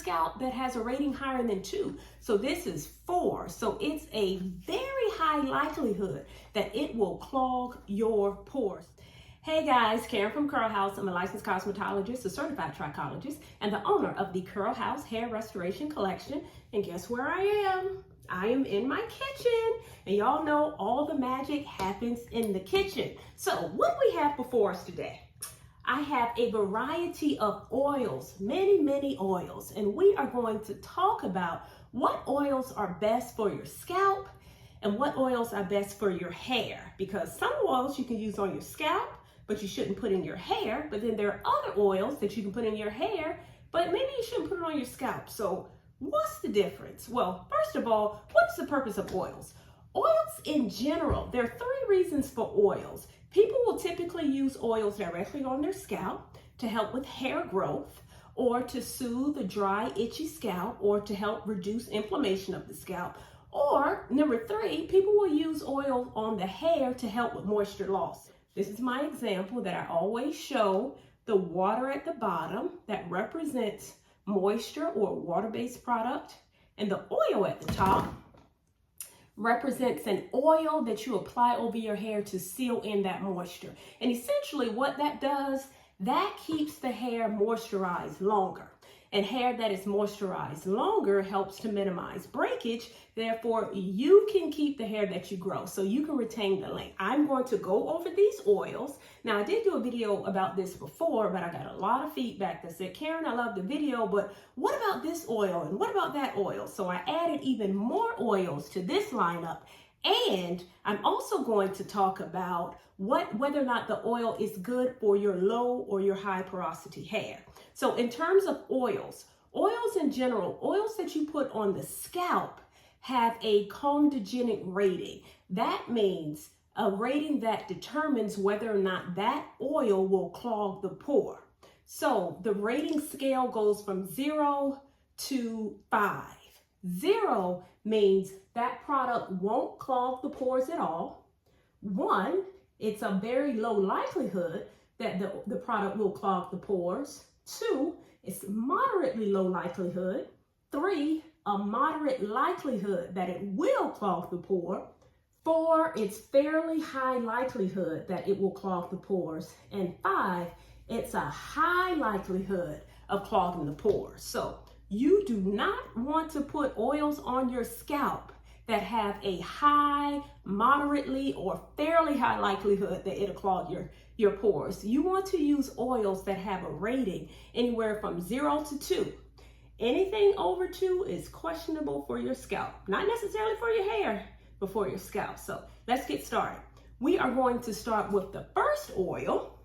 scalp that has a rating higher than 2. So this is 4. So it's a very high likelihood that it will clog your pores. Hey guys, Karen from Curl House. I'm a licensed cosmetologist, a certified trichologist, and the owner of the Curl House Hair Restoration Collection. And guess where I am? I am in my kitchen. And y'all know all the magic happens in the kitchen. So what do we have before us today? I have a variety of oils, many oils, and we are going to talk about what oils are best for your scalp and what oils are best for your hair. Because some oils you can use on your scalp, but you shouldn't put in your hair. But then there are other oils that you can put in your hair, but maybe you shouldn't put it on your scalp. So what's the difference? Well, first of all, what's the purpose of oils? Oils in general, there are 3 reasons for oils. People will typically use oils directly on their scalp to help with hair growth, or to soothe a dry, itchy scalp, or to help reduce inflammation of the scalp. Or number 3, people will use oil on the hair to help with moisture loss. This is my example that I always show. The water at the bottom that represents moisture or water-based product, and the oil at the top represents an oil that you apply over your hair to seal in that moisture. And essentially what that does, that keeps the hair moisturized longer. And hair that is moisturized longer helps to minimize breakage. Therefore, you can keep the hair that you grow, so you can retain the length. I'm going to go over these oils. Now, I did do a video about this before, but I got a lot of feedback that said, Karen, I love the video, but what about this oil and what about that oil? So I added even more oils to this lineup. And I'm also going to talk about whether or not the oil is good for your low or your high porosity hair. So in terms of oils in general, oils that you put on the scalp have a COMEDOGENIC rating. That means a rating that determines whether or not that oil will clog the pore. So the rating scale goes from 0 to 5. 0 means that product won't clog the pores at all. 1, it's a very low likelihood that the product will clog the pores. 2, it's moderately low likelihood. 3, a moderate likelihood that it will clog the pore. 4, it's fairly high likelihood that it will clog the pores. And 5, it's a high likelihood of clogging the pores. So you do not want to put oils on your scalp that have a high, moderately, or fairly high likelihood that it'll clog your pores. You want to use oils that have a rating anywhere from 0 to 2. Anything over 2 is questionable for your scalp. Not necessarily for your hair, but for your scalp. So let's get started. We are going to start with the first oil.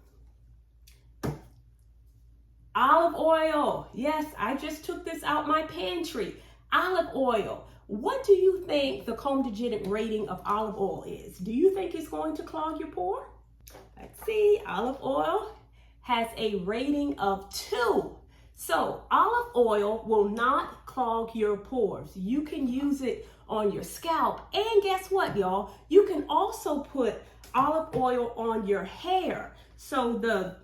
Olive oil. Yes, I just took this out my pantry. Olive oil. What do you think the COMEDOGENIC rating of olive oil is? Do you think it's going to clog your pore? Let's see. Olive oil has a rating of 2. So olive oil will not clog your pores. You can use it on your scalp. And guess what, y'all? You can also put olive oil on your hair. So the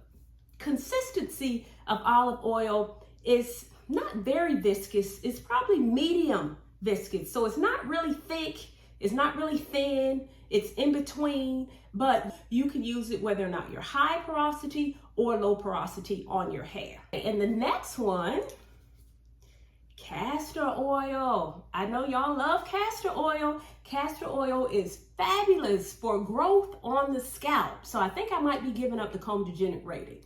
consistency of olive oil is not very viscous. It's probably medium viscous. So it's not really thick. It's not really thin. It's in between, but you can use it whether or not you're high porosity or low porosity on your hair. And the next one, castor oil. I know y'all love castor oil. Castor oil is fabulous for growth on the scalp. So I think I might be giving up the COMEDOGENIC rating.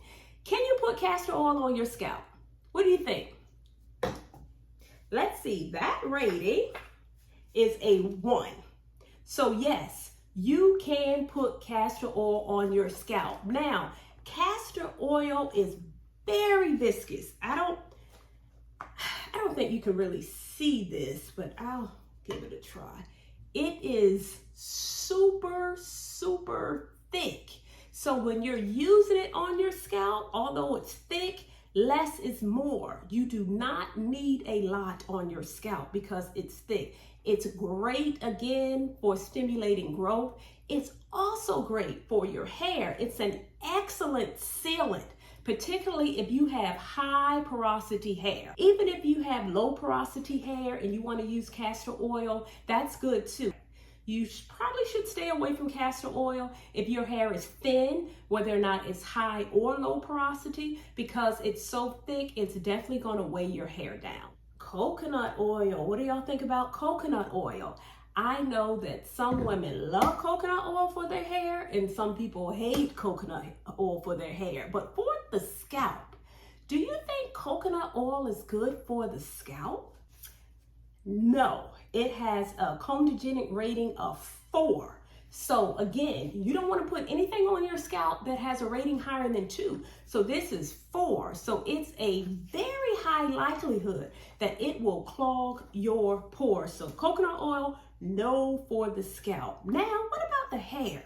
Can you put castor oil on your scalp? What do you think? Let's see, that rating is a 1. So yes, you can put castor oil on your scalp. Now, castor oil is very viscous. I don't think you can really see this, but I'll give it a try. It is super thick. So when you're using it on your scalp, although it's thick, less is more. You do not need a lot on your scalp because it's thick. It's great, again, for stimulating growth. It's also great for your hair. It's an excellent sealant particularly if you have high porosity hair. Even if you have low porosity hair and you want to use castor oil, that's good too. You probably should stay away from castor oil if your hair is thin, whether or not it's high or low porosity, because it's so thick, it's definitely going to weigh your hair down. Coconut oil. What do y'all think about coconut oil? I know that some women love coconut oil for their hair and some people hate coconut oil for their hair. But for the scalp, do you think coconut oil is good for the scalp? No, it has a comedogenic rating of 4. So again, you don't want to put anything on your scalp that has a rating higher than 2. So this is 4. So it's a very high likelihood that it will clog your pores. So coconut oil, no for the scalp. Now, what about the hair?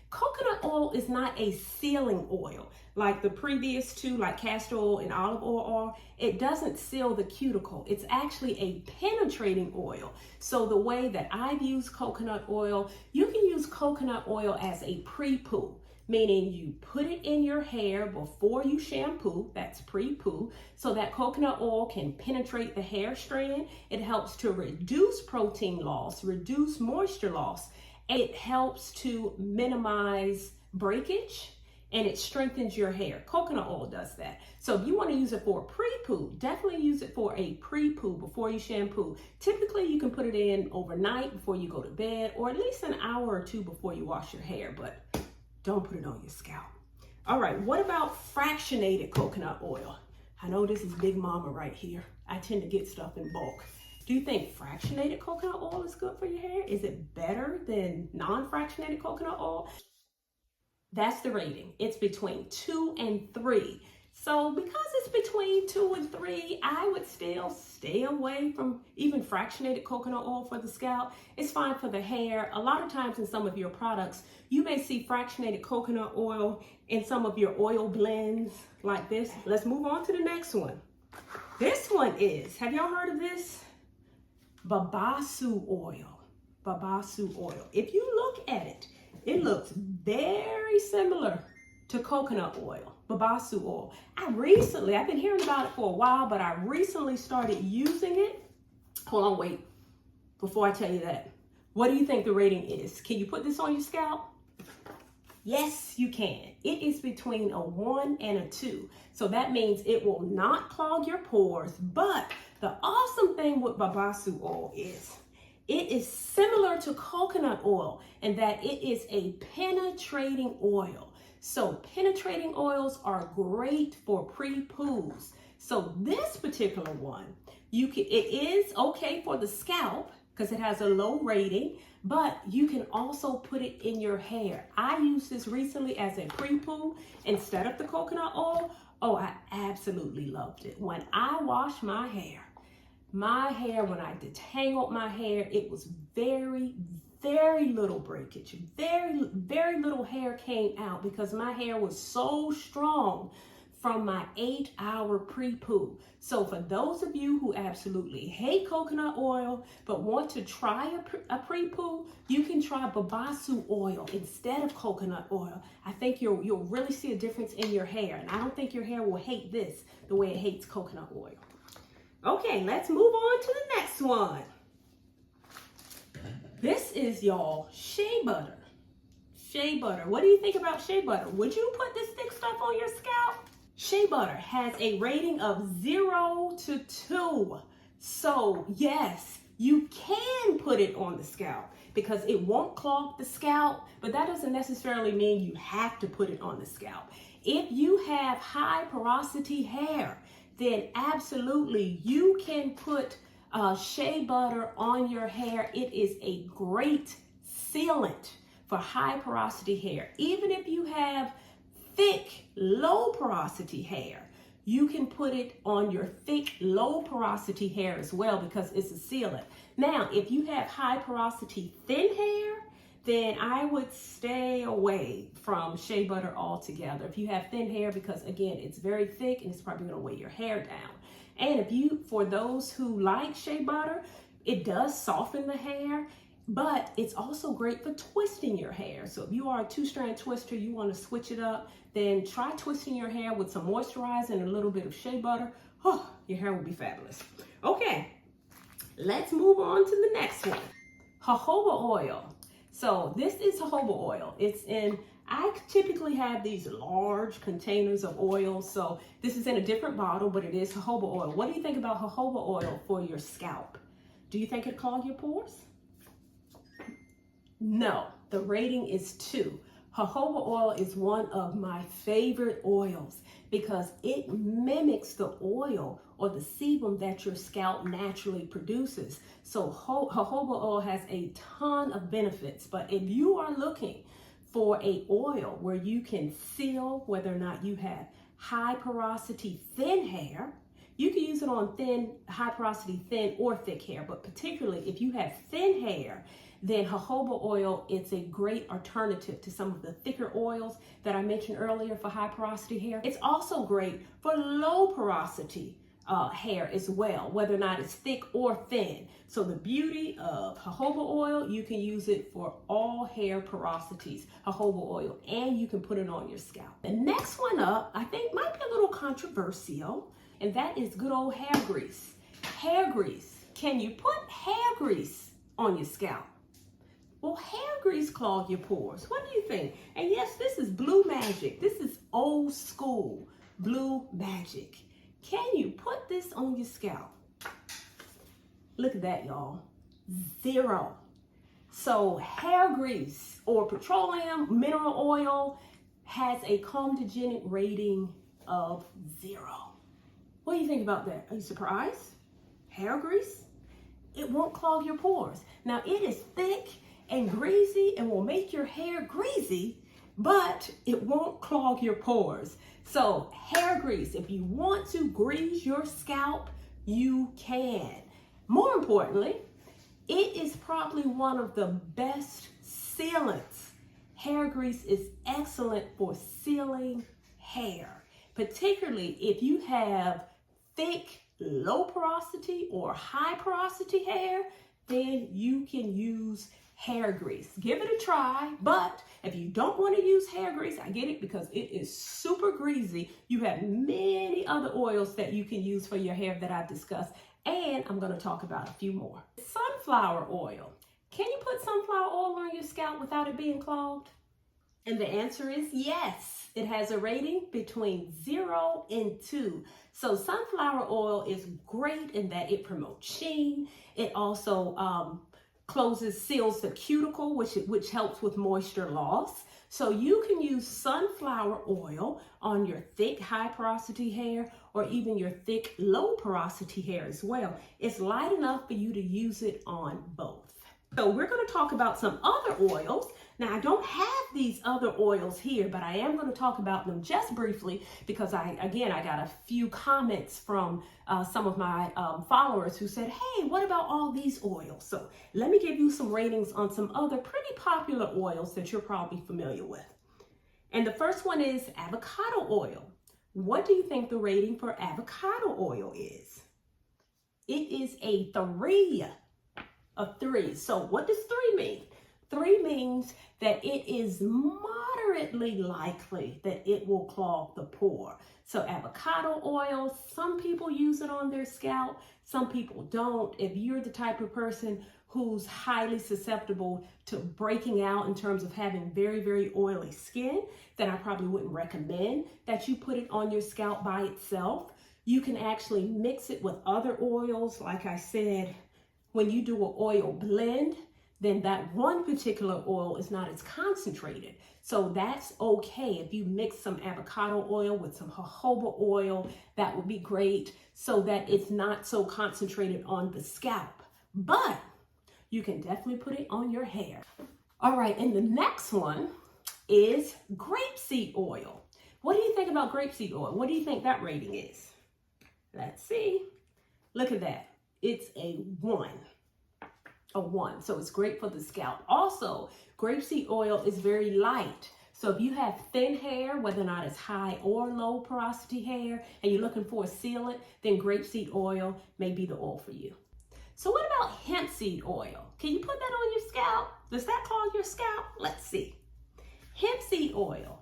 Coconut oil is not a sealing oil like the previous two, like castor oil and olive oil are. It doesn't seal the cuticle. It's actually a penetrating oil. So the way that I've used coconut oil, you can use coconut oil as a pre-poo, meaning you put it in your hair before you shampoo, that's pre-poo, so that coconut oil can penetrate the hair strand. It helps to reduce protein loss, reduce moisture loss. It helps to minimize breakage and it strengthens your hair. Coconut oil does that. So if you want to use it for a pre-poo, definitely use it for a pre-poo before you shampoo. Typically you can put it in overnight before you go to bed, or at least an hour or 2 before you wash your hair, but don't put it on your scalp. All right, what about fractionated coconut oil? I know this is Big Mama right here. I tend to get stuff in bulk. Do you think fractionated coconut oil is good for your hair? Is it better than non-fractionated coconut oil? That's the rating. It's between 2 and 3. So because it's between 2 and 3, I would still stay away from even fractionated coconut oil for the scalp. It's fine for the hair. A lot of times in some of your products, you may see fractionated coconut oil in some of your oil blends like this. Let's move on to the next one. This one is, have y'all heard of this? BABASSU oil. BABASSU oil. If you look at it, it looks very similar to coconut oil, BABASSU oil. I've been hearing about it for a while, but I recently started using it. Hold on, wait. Before I tell you that, what do you think the rating is? Can you put this on your scalp? Yes, you can. It is between a 1 and a 2. So that means it will not clog your pores. But the awesome thing with BABASSU oil is it is similar to coconut oil in that it is a penetrating oil. So penetrating oils are great for pre-poos. So this particular one, it is okay for the scalp because it has a low rating, but you can also put it in your hair. I used this recently as a pre-poo instead of the coconut oil. Oh, I absolutely loved it. When I wash my hair, when I detangled my hair, it was very, very little breakage. Very, very little hair came out because my hair was so strong from my 8-hour pre-poo. So for those of you who absolutely hate coconut oil but want to try a pre-poo, you can try BABASSU oil instead of coconut oil. I think you'll really see a difference in your hair, and I don't think your hair will hate this the way it hates coconut oil. Okay, let's move on to the next one. This is y'all shea butter. Shea butter. What do you think about shea butter? Would you put this thick stuff on your scalp? Shea butter has a rating of 0 to 2. So yes, you can put it on the scalp because it won't clog the scalp, but that doesn't necessarily mean you have to put it on the scalp. If you have high porosity hair, then absolutely you can put shea butter on your hair. It is a great sealant for high porosity hair. Even if you have thick, low porosity hair, you can put it on your thick, low porosity hair as well because it's a sealant. Now, if you have high porosity thin hair, then I would stay away from shea butter altogether. If you have thin hair, because again, it's very thick and it's probably gonna weigh your hair down. And for those who like shea butter, it does soften the hair. but it's also great for twisting your hair. So if you are a 2-strand twister, you want to switch it up, then try twisting your hair with some moisturizer and a little bit of shea butter. Oh, your hair will be fabulous. Okay, let's move on to the next one. Jojoba oil. So this is jojoba oil. I typically have these large containers of oil. So this is in a different bottle, but it is jojoba oil. What do you think about jojoba oil for your scalp? Do you think it clogs your pores? No, the rating is 2. Jojoba oil is one of my favorite oils because it mimics the oil or the sebum that your scalp naturally produces. So jojoba oil has a ton of benefits, but if you are looking for a oil where you can feel whether or not you have high porosity thin hair, you can use it on high porosity thin or thick hair, but particularly if you have thin hair, then jojoba oil, it's a great alternative to some of the thicker oils that I mentioned earlier for high porosity hair. It's also great for low porosity hair as well, whether or not it's thick or thin. So the beauty of jojoba oil, you can use it for all hair porosities, jojoba oil, and you can put it on your scalp. The next one up, I think might be a little controversial, and that is good old hair grease. Hair grease. Can you put hair grease on your scalp? Well, hair grease clogs your pores. What do you think? And yes, this is blue magic. This is old school blue magic. Can you put this on your scalp? Look at that, y'all. 0. So hair grease or petroleum mineral oil has a comedogenic rating of 0. What do you think about that? Are you surprised? Hair grease? It won't clog your pores. Now, it is thick and greasy and will make your hair greasy, but it won't clog your pores. So hair grease, if you want to grease your scalp, you can. More importantly, it is probably one of the best sealants. Hair grease is excellent for sealing hair, particularly if you have thick, low porosity or high porosity hair, then you can use hair grease. Give it a try, but if you don't want to use hair grease, I get it because it is super greasy. You have many other oils that you can use for your hair that I've discussed, and I'm going to talk about a few more. Sunflower oil. Can you put sunflower oil on your scalp without it being clogged? And the answer is yes. It has a rating between 0 and 2. So sunflower oil is great in that it promotes sheen. It also seals the cuticle, which helps with moisture loss. So you can use sunflower oil on your thick, high porosity hair or even your thick, low porosity hair as well. It's light enough for you to use it on both. So we're going to talk about some other oils. Now, I don't have these other oils here, but I am going to talk about them just briefly because I got a few comments from some of my followers who said, hey, what about all these oils? So let me give you some ratings on some other pretty popular oils that you're probably familiar with. And the first one is avocado oil. What do you think the rating for avocado oil is? It is a 3. A 3. So what does 3 mean? 3 means that it is moderately likely that it will clog the pore. So avocado oil, some people use it on their scalp, some people don't. If you're the type of person who's highly susceptible to breaking out in terms of having very, very oily skin, then I probably wouldn't recommend that you put it on your scalp by itself. You can actually mix it with other oils. Like I said, when you do an oil blend, then that one particular oil is not as concentrated. So that's okay. If you mix some avocado oil with some jojoba oil, that would be great so that it's not so concentrated on the scalp. But you can definitely put it on your hair. All right, and the next one is grapeseed oil. What do you think about grapeseed oil? What do you think that rating is? Let's see. Look at that. It's a 1. A 1. So it's great for the scalp. Also, grapeseed oil is very light. So if you have thin hair, whether or not it's high or low porosity hair, and you're looking for a sealant, then grapeseed oil may be the oil for you. So what about hemp seed oil? Can you put that on your scalp? Does that clog your scalp? Let's see. Hemp seed oil.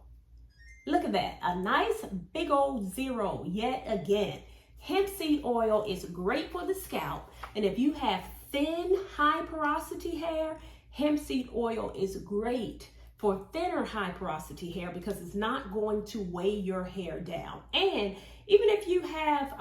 Look at that, a nice big old 0 yet again. Hemp seed oil is great for the scalp, and if you have thin, high porosity hair, hemp seed oil is great for thinner, high porosity hair because it's not going to weigh your hair down. And even if you have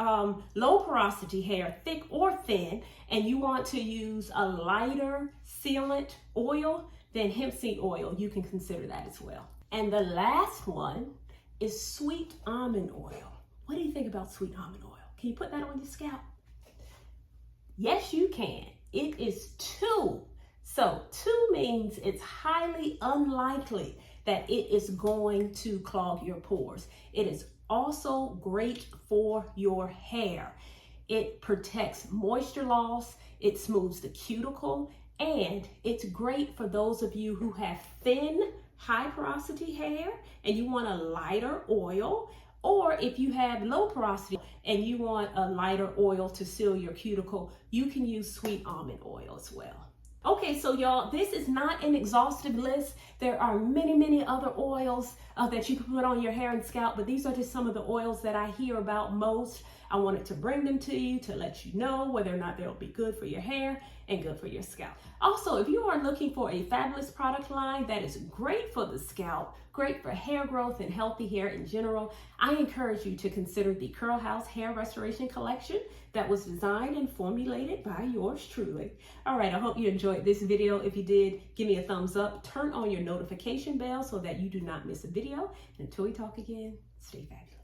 low porosity hair, thick or thin, and you want to use a lighter sealant oil, then hemp seed oil, you can consider that as well. And the last one is sweet almond oil. What do you think about sweet almond oil? Can you put that on your scalp? Yes, you can. It is 2. So 2 means it's highly unlikely that it is going to clog your pores. It is also great for your hair. It protects moisture loss, it smooths the cuticle, and it's great for those of you who have thin, high porosity hair and you want a lighter oil, or if you have low porosity and you want a lighter oil to seal your cuticle, you can use sweet almond oil as well. Okay, so y'all, this is not an exhaustive list. There are many, many other oils that you can put on your hair and scalp, but these are just some of the oils that I hear about most. I wanted to bring them to you to let you know whether or not they'll be good for your hair and good for your scalp. Also, if you are looking for a fabulous product line that is great for the scalp, great for hair growth and healthy hair in general, I encourage you to consider the Curl House Hair Restoration Collection that was designed and formulated by yours truly. All right, I hope you enjoyed this video. If you did, give me a thumbs up, turn on your notification bell so that you do not miss a video. And until we talk again, stay fabulous.